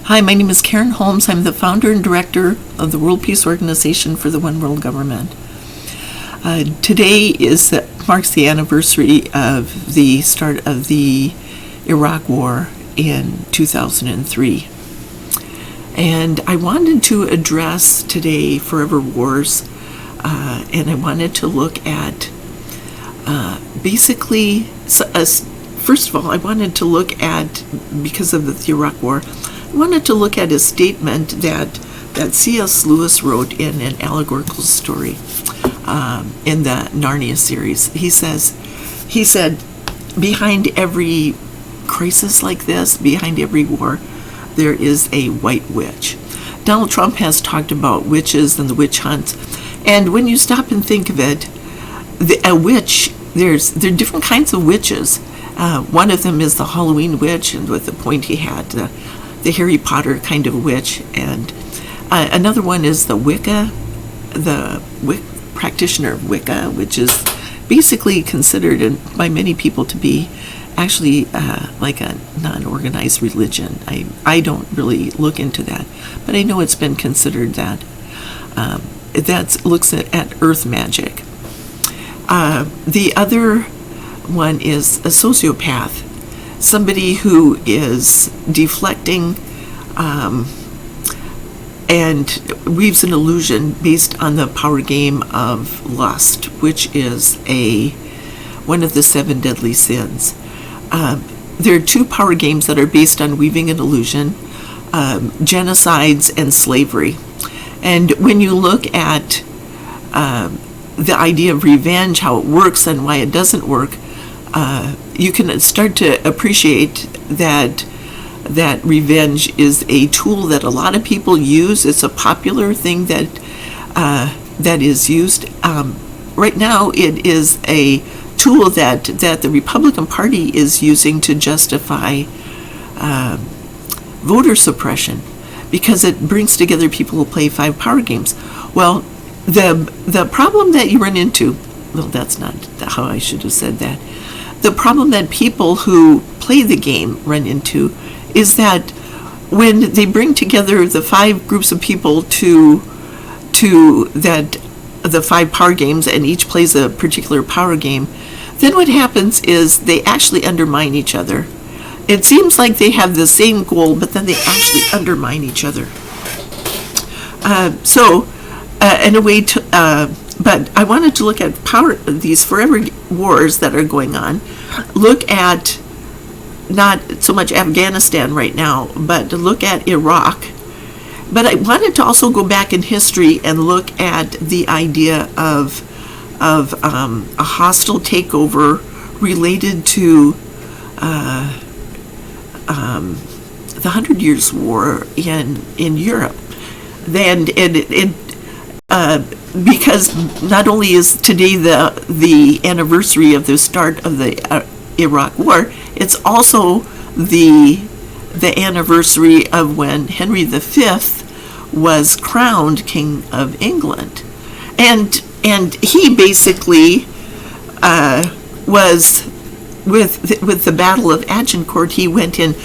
Hi, my name is Karen Holmes. I'm the founder and director of the World Peace Organization for the One World Government. Today marks the anniversary of the start of the Iraq War in 2003. And I wanted to address today forever wars, and I wanted to look at first of all, I wanted to look at, because of the Iraq War, I wanted to look at a statement that C.S. Lewis wrote in an allegorical story in the Narnia series. He said, behind every crisis like this, behind every war, there is a white witch. Donald Trump has talked about witches and the witch hunt, and when you stop and think of it, a witch, there are different kinds of witches. One of them is the Halloween witch, and with the pointy hat, the Harry Potter kind of witch, and another one is the Wicca, practitioner of Wicca, which is basically considered by many people to be actually like a non-organized religion. I don't really look into that, but I know it's been considered that. That looks at earth magic. The other one is a sociopath, somebody who is deflecting and weaves an illusion based on the power game of lust, which is one of the 7 deadly sins. There are 2 power games that are based on weaving an illusion, genocides and slavery. And when you look at the idea of revenge, how it works and why it doesn't work, you can start to appreciate that revenge is a tool that a lot of people use. It's a popular thing that is used. Right now, it is a tool that the Republican Party is using to justify voter suppression, because it brings together people who play 5 power games. Well, the problem that you run into, well, that's not how I should have said that. The problem that people who play the game run into is that when they bring together the 5 groups of people to the 5 power games, and each plays a particular power game, then what happens is they actually undermine each other. It seems like they have the same goal, but then they actually undermine each other. In a way but I wanted to look at these forever wars that are going on. Look at not so much Afghanistan right now, but to look at Iraq. But I wanted to also go back in history and look at the idea of a hostile takeover related to the 100 Years' War in Europe. Because not only is today the anniversary of the start of the Iraq War, it's also the anniversary of when Henry V was crowned King of England, and he basically was with the Battle of Agincourt. He went in.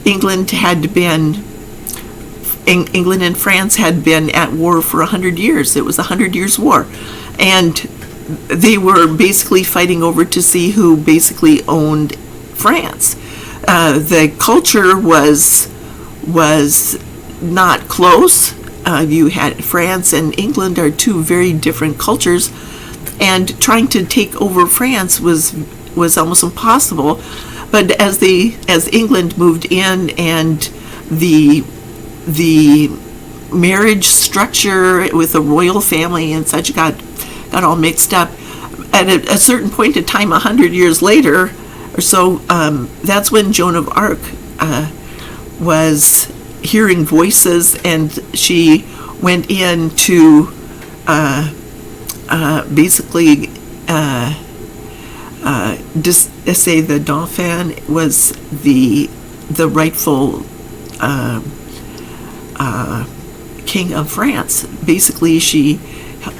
England and France had been at war for 100 years. It was the 100 Years' War. And they were basically fighting over to see who basically owned France. The culture was not close. You had France and England are 2 very different cultures, and trying to take over France was almost impossible. But as England moved in, and the marriage structure with the royal family and such got all mixed up, at a certain point in time, 100 years later or so, that's when Joan of Arc was hearing voices, and she went in to basically say the Dauphin was the rightful King of France. Basically, she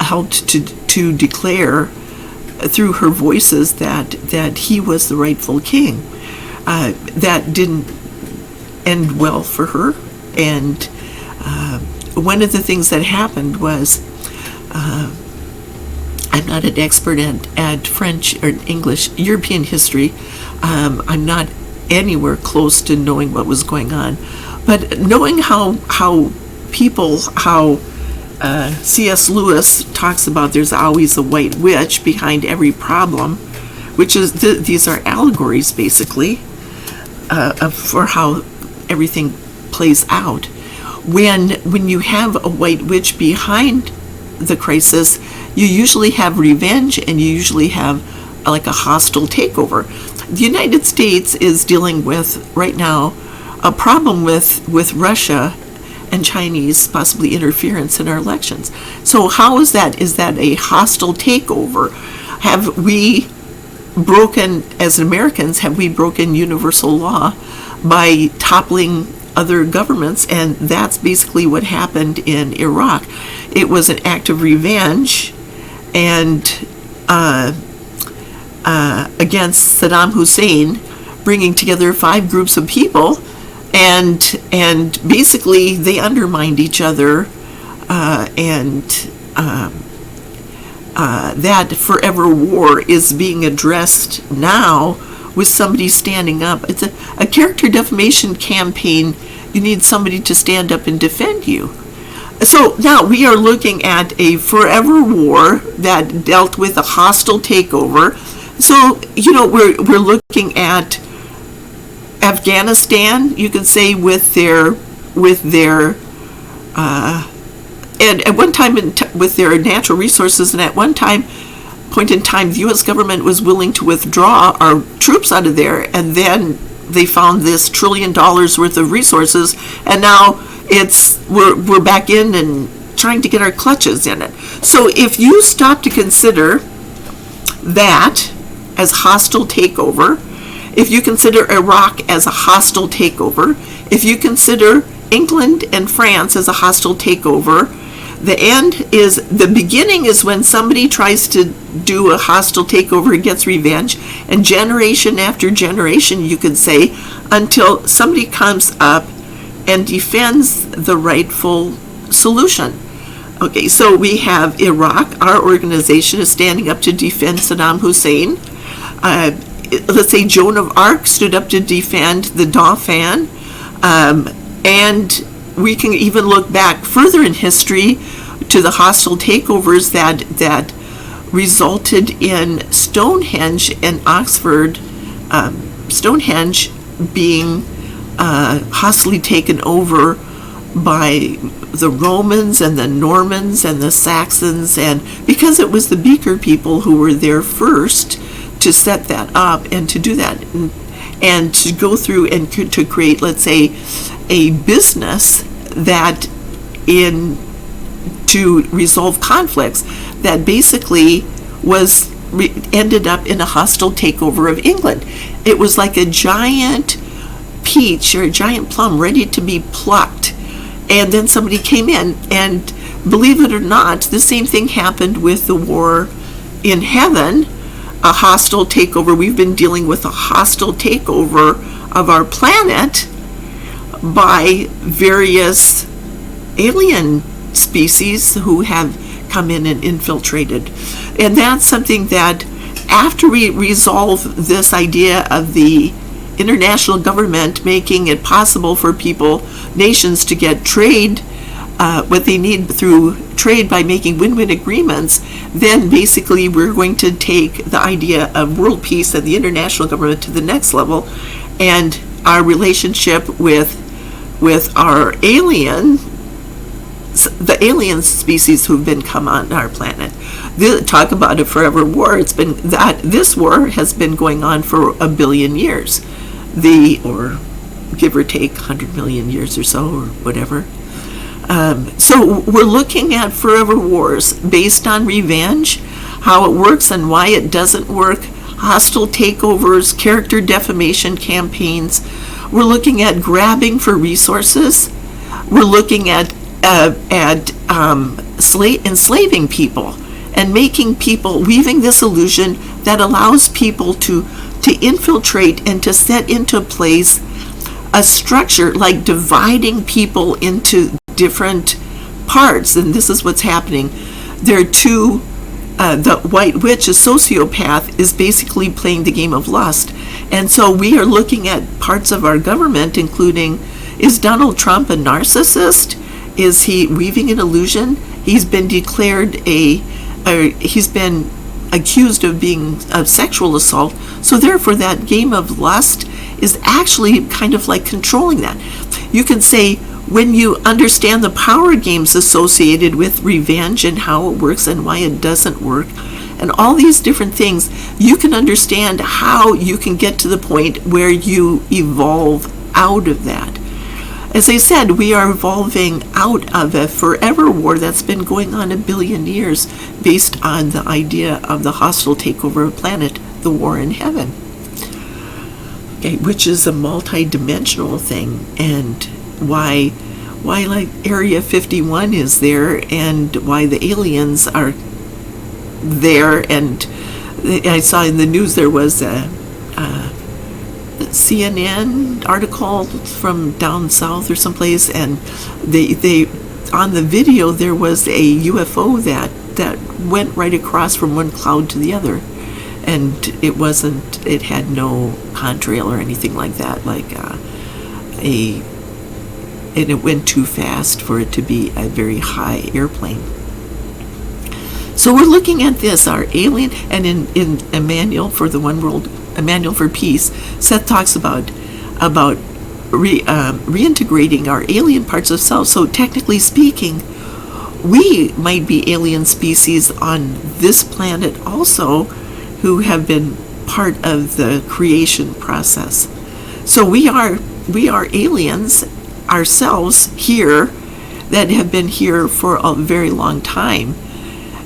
helped to declare through her voices that he was the rightful king. That didn't end well for her. And one of the things that happened was, I'm not an expert at French or English, European history. I'm not anywhere close to knowing what was going on. But knowing how C.S. Lewis talks about there's always a white witch behind every problem, which is, these are allegories basically for how everything plays out. When you have a white witch behind the crisis, you usually have revenge, and you usually have like a hostile takeover. The United States is dealing with right now a problem with Russia and Chinese possibly interference in our elections. So how is that? Is that a hostile takeover? Have we broken, as Americans, have we broken universal law by toppling other governments? And that's basically what happened in Iraq. It was an act of revenge and against Saddam Hussein, bringing together 5 groups of people, and basically they undermined each other, and that forever war is being addressed now with somebody standing up. It's a character defamation campaign. You need somebody to stand up and defend you. So now we are looking at a forever war that dealt with a hostile takeover. So, we're looking at Afghanistan, you could say, with their and at one time with their natural resources, and at one point in time the U.S. government was willing to withdraw our troops out of there, and then they found this $1 trillion worth of resources, and now we're back in and trying to get our clutches in it. So if you stop to consider that as hostile takeover, if you consider Iraq as a hostile takeover, if you consider England and France as a hostile takeover, the beginning is when somebody tries to do a hostile takeover and gets revenge, and generation after generation, you could say, until somebody comes up and defends the rightful solution. Okay, so we have Iraq. Our organization is standing up to defend Saddam Hussein. Let's say Joan of Arc stood up to defend the Dauphin. And we can even look back further in history to the hostile takeovers that resulted in Stonehenge and Oxford. Stonehenge being hostily taken over by the Romans and the Normans and the Saxons, and because it was the Beaker people who were there first to set that up and to do that, and to go through and to create, let's say, a business that to resolve conflicts that basically ended up in a hostile takeover of England. It was like a giant peach or a giant plum ready to be plucked, and then somebody came in, and believe it or not, the same thing happened with the war in heaven, a hostile takeover. We've been dealing with a hostile takeover of our planet by various alien species who have come in and infiltrated. And that's something that, after we resolve this idea of the international government making it possible for nations to get trade, what they need through trade by making win-win agreements, then basically we're going to take the idea of world peace and the international government to the next level, and our relationship with our the alien species who've been come on our planet. Talk about a forever war. This war has been going on for 1 billion years, or give or take 100 million years or so, or whatever. So we're looking at forever wars based on revenge, how it works and why it doesn't work, hostile takeovers, character defamation campaigns. We're looking at grabbing for resources. We're looking at enslaving people and making people, weaving this illusion that allows people to infiltrate and to set into place a structure like dividing people into different parts, and this is what's happening. There are two, the white witch, a sociopath, is basically playing the game of lust. And so we are looking at parts of our government, including, is Donald Trump a narcissist? Is he weaving an illusion? He's been declared he's been accused of being of sexual assault. So therefore that game of lust is actually kind of like controlling that. You can say, when you understand the power games associated with revenge and how it works and why it doesn't work, and all these different things, you can understand how you can get to the point where you evolve out of that. As I said, we are evolving out of a forever war that's been going on 1 billion years based on the idea of the hostile takeover of planet, the war in heaven. Okay, which is a multi-dimensional thing, and why like Area 51 is there, and why the aliens are there. And I saw in the news there was a CNN article from down south or someplace, and they on the video there was a UFO that went right across from one cloud to the other, and it had no contrail or anything like that, and it went too fast for it to be a very high airplane. So we're looking at this, our alien, and in Emmanuel for the One World, Emmanuel for Peace, Seth talks about reintegrating our alien parts of self. So technically speaking, we might be alien species on this planet also, who have been part of the creation process. So we are aliens ourselves here that have been here for a very long time.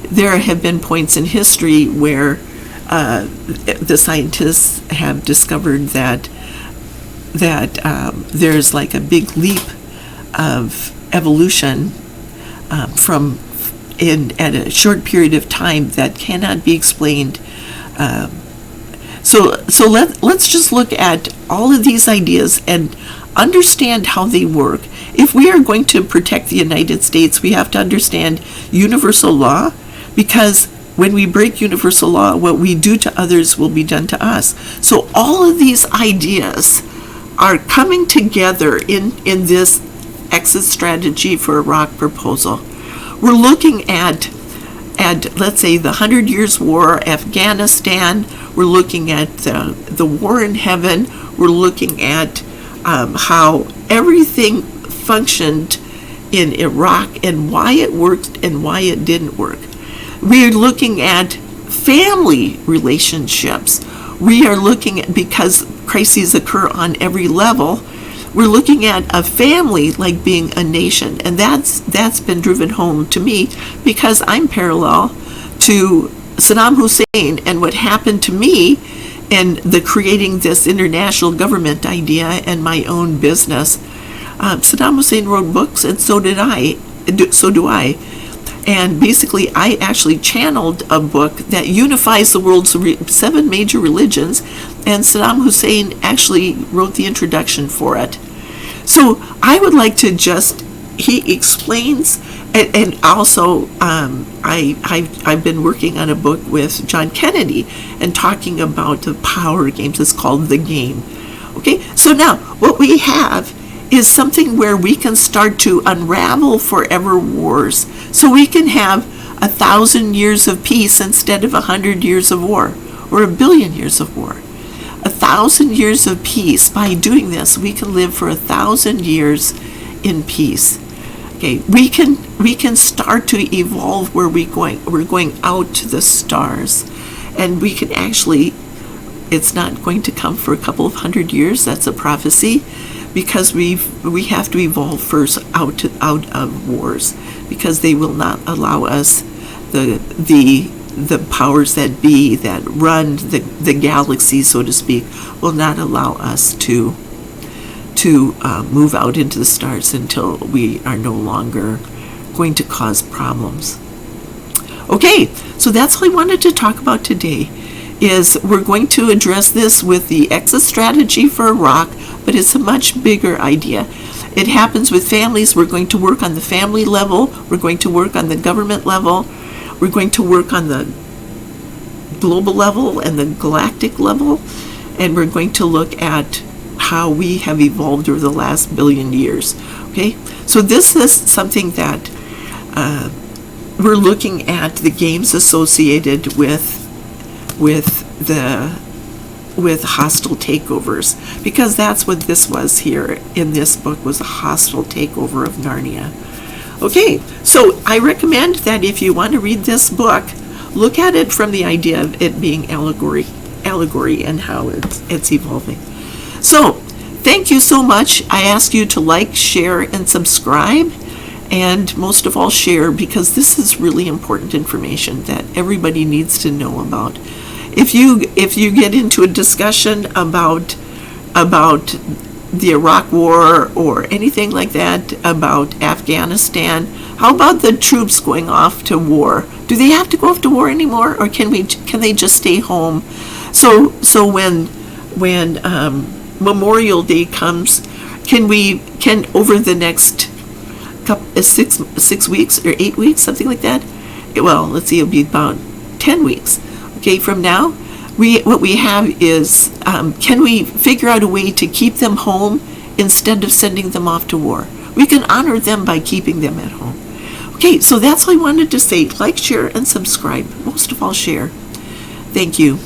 There have been points in history where the scientists have discovered that there's like a big leap of evolution at a short period of time that cannot be explained. So let's just look at all of these ideas and understand how they work. If we are going to protect the United States, we have to understand universal law, because when we break universal law, what we do to others will be done to us. So all of these ideas are coming together in this exit strategy for Iraq proposal. We're looking at let's say the 100 Years' War, Afghanistan. We're looking at the war in heaven. We're looking at how everything functioned in Iraq and why it worked and why it didn't work. We're looking at family relationships. We are looking at, because crises occur on every level, we're looking at a family like being a nation, and that's been driven home to me because I'm parallel to Saddam Hussein and what happened to me in the creating this international government idea and my own business. Saddam Hussein wrote books, and so do I. And basically, I actually channeled a book that unifies the world's 7 major religions, and Saddam Hussein actually wrote the introduction for it. So I would like to he explains, and also I've been working on a book with John Kennedy and talking about the power games. It's called The Game. Okay, so now what we have is something where we can start to unravel forever wars. So we can have 1,000 years of peace instead of 100 years of war, or 1 billion years of war. 1,000 years of peace. By doing this, we can live for 1,000 years in peace. Okay, we can start to evolve where we're going out to the stars, and we can actually. It's not going to come for a couple of 100 years. That's a prophecy, because we have to evolve first out of wars, because they will not allow us, the powers that be that run the galaxy, so to speak, will not allow us to move out into the stars until we are no longer going to cause problems. Okay, so that's all I wanted to talk about today, is we're going to address this with the exit strategy for Iraq, but it's a much bigger idea. It happens with families. We're going to work on the family level. We're going to work on the government level. We're going to work on the global level and the galactic level. And we're going to look at how we have evolved over the last billion years. Okay? So this is something that we're looking at the games associated with hostile takeovers, because that's what this was here in this book, was a hostile takeover of Narnia. Okay, so I recommend that if you want to read this book, look at it from the idea of it being allegory and how it's evolving. So thank you so much. I ask you to like, share, and subscribe, and most of all share, because this is really important information that everybody needs to know about. If you get into a discussion about the Iraq War or anything like that, about Afghanistan, how about the troops going off to war? Do they have to go off to war anymore, or can they just stay home? So when Memorial Day comes, can over the next 6 weeks or 8 weeks, something like that? Well, let's see, it'll be about 10 weeks. Okay, from now, what we have is, can we figure out a way to keep them home instead of sending them off to war? We can honor them by keeping them at home. Okay, so that's what I wanted to say. Like, share, and subscribe. Most of all, share. Thank you.